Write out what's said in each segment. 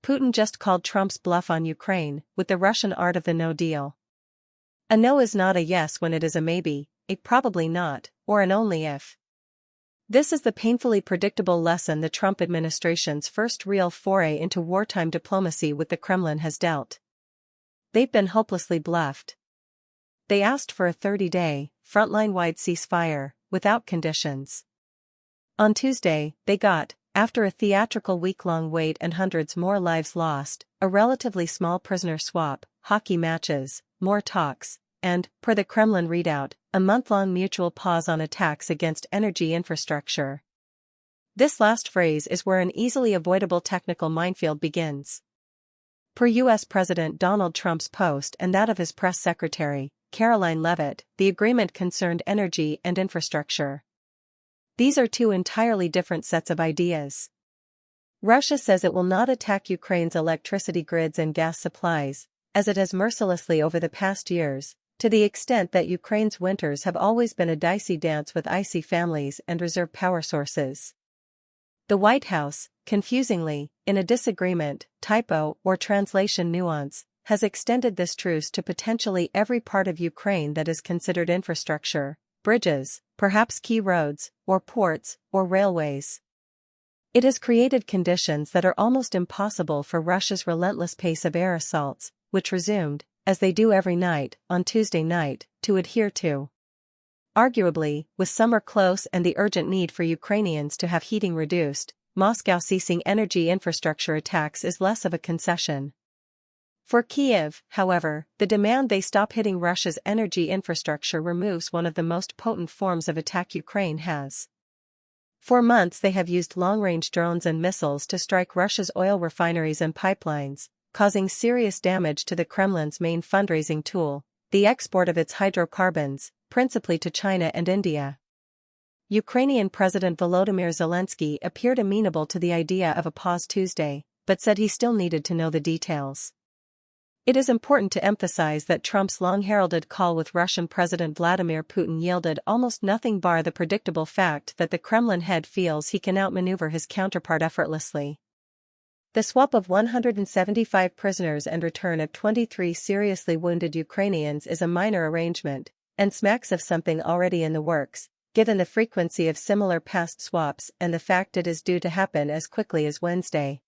Putin just called Trump's bluff on Ukraine with the Russian art of the no deal. A no is not a yes when it is a maybe, a probably not, or an only if. This is the painfully predictable lesson the Trump administration's first real foray into wartime diplomacy with the Kremlin has dealt. They've been hopelessly bluffed. They asked for a 30-day, frontline-wide ceasefire, without conditions. On Tuesday, they got, after a theatrical week-long wait and hundreds more lives lost, a relatively small prisoner swap, hockey matches, more talks, and, per the Kremlin readout, a month-long mutual pause on attacks against energy infrastructure. This last phrase is where an easily avoidable technical minefield begins. Per U.S. President Donald Trump's post and that of his press secretary, Caroline Leavitt, the agreement concerned energy and infrastructure. These are two entirely different sets of ideas. Russia says it will not attack Ukraine's electricity grids and gas supplies, as it has mercilessly over the past years, to the extent that Ukraine's winters have always been a dicey dance with icy families and reserve power sources. The White House, confusingly, in a disagreement, typo, or translation nuance, has extended this truce to potentially every part of Ukraine that is considered infrastructure, bridges, perhaps key roads, or ports, or railways. It has created conditions that are almost impossible for Russia's relentless pace of air assaults, which resumed, as they do every night, on Tuesday night, to adhere to. Arguably, with summer close and the urgent need for Ukrainians to have heating reduced, Moscow ceasing energy infrastructure attacks is less of a concession. For Kyiv, however, the demand they stop hitting Russia's energy infrastructure removes one of the most potent forms of attack Ukraine has. For months they have used long-range drones and missiles to strike Russia's oil refineries and pipelines, causing serious damage to the Kremlin's main fundraising tool, the export of its hydrocarbons, principally to China and India. Ukrainian President Volodymyr Zelensky appeared amenable to the idea of a pause Tuesday, but said he still needed to know the details. It is important to emphasize that Trump's long-heralded call with Russian President Vladimir Putin yielded almost nothing bar the predictable fact that the Kremlin head feels he can outmaneuver his counterpart effortlessly. The swap of 175 prisoners and return of 23 seriously wounded Ukrainians is a minor arrangement, and smacks of something already in the works, given the frequency of similar past swaps and the fact it is due to happen as quickly as Wednesday.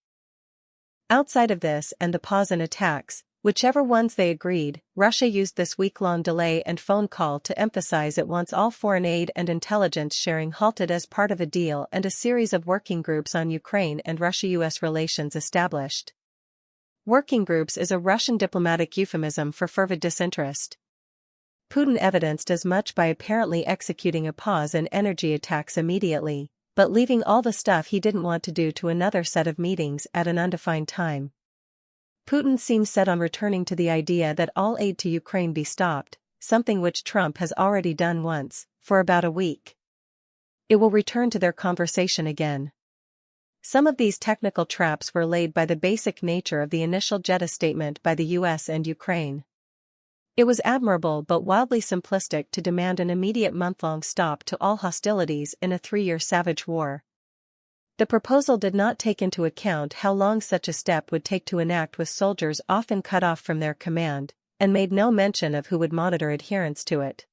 Outside of this and the pause in attacks, whichever ones they agreed, Russia used this week-long delay and phone call to emphasize it wants all foreign aid and intelligence sharing halted as part of a deal and a series of working groups on Ukraine and Russia-US relations established. Working groups is a Russian diplomatic euphemism for fervid disinterest. Putin evidenced as much by apparently executing a pause in energy attacks immediately, but leaving all the stuff he didn't want to do to another set of meetings at an undefined time. Putin seems set on returning to the idea that all aid to Ukraine be stopped, something which Trump has already done once, for about a week. It will return to their conversation again. Some of these technical traps were laid by the basic nature of the initial Jeddah statement by the US and Ukraine. It was admirable but wildly simplistic to demand an immediate month-long stop to all hostilities in a 3-year savage war. The proposal did not take into account how long such a step would take to enact with soldiers often cut off from their command, and made no mention of who would monitor adherence to it.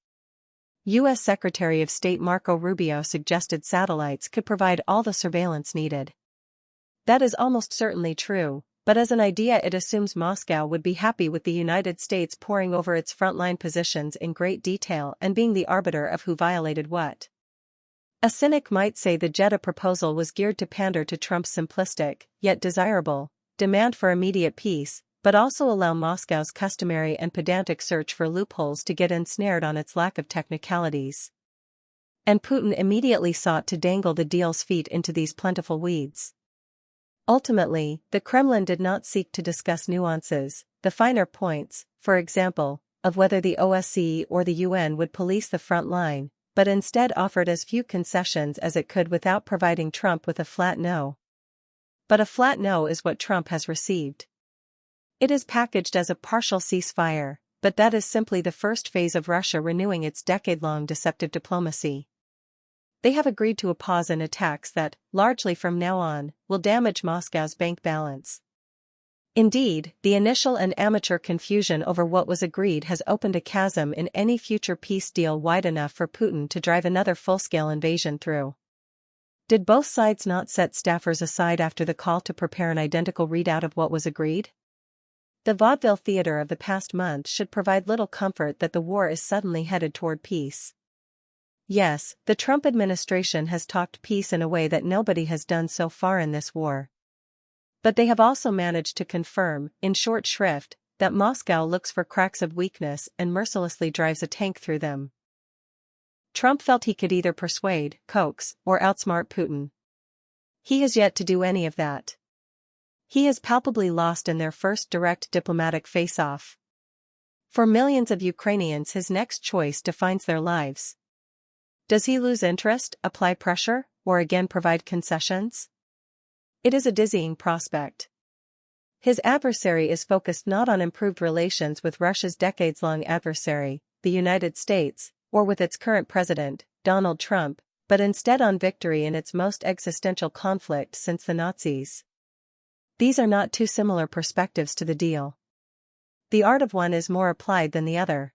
U.S. Secretary of State Marco Rubio suggested satellites could provide all the surveillance needed. That is almost certainly true, but as an idea it assumes Moscow would be happy with the United States poring over its frontline positions in great detail and being the arbiter of who violated what. A cynic might say the Jeddah proposal was geared to pander to Trump's simplistic, yet desirable, demand for immediate peace, but also allow Moscow's customary and pedantic search for loopholes to get ensnared on its lack of technicalities. And Putin immediately sought to dangle the deal's feet into these plentiful weeds. Ultimately, the Kremlin did not seek to discuss nuances, the finer points, for example, of whether the OSCE or the UN would police the front line, but instead offered as few concessions as it could without providing Trump with a flat no. But a flat no is what Trump has received. It is packaged as a partial ceasefire, but that is simply the first phase of Russia renewing its decade-long deceptive diplomacy. They have agreed to a pause in attacks that, largely from now on, will damage Moscow's bank balance. Indeed, the initial and amateur confusion over what was agreed has opened a chasm in any future peace deal wide enough for Putin to drive another full-scale invasion through. Did both sides not set staffers aside after the call to prepare an identical readout of what was agreed? The vaudeville theater of the past month should provide little comfort that the war is suddenly headed toward peace. Yes, the Trump administration has talked peace in a way that nobody has done so far in this war. But they have also managed to confirm, in short shrift, that Moscow looks for cracks of weakness and mercilessly drives a tank through them. Trump felt he could either persuade, coax, or outsmart Putin. He has yet to do any of that. He has palpably lost in their first direct diplomatic face-off. For millions of Ukrainians, his next choice defines their lives. Does he lose interest, apply pressure, or again provide concessions? It is a dizzying prospect. His adversary is focused not on improved relations with Russia's decades-long adversary, the United States, or with its current president, Donald Trump, but instead on victory in its most existential conflict since the Nazis. These are not two similar perspectives to the deal. The art of one is more applied than the other.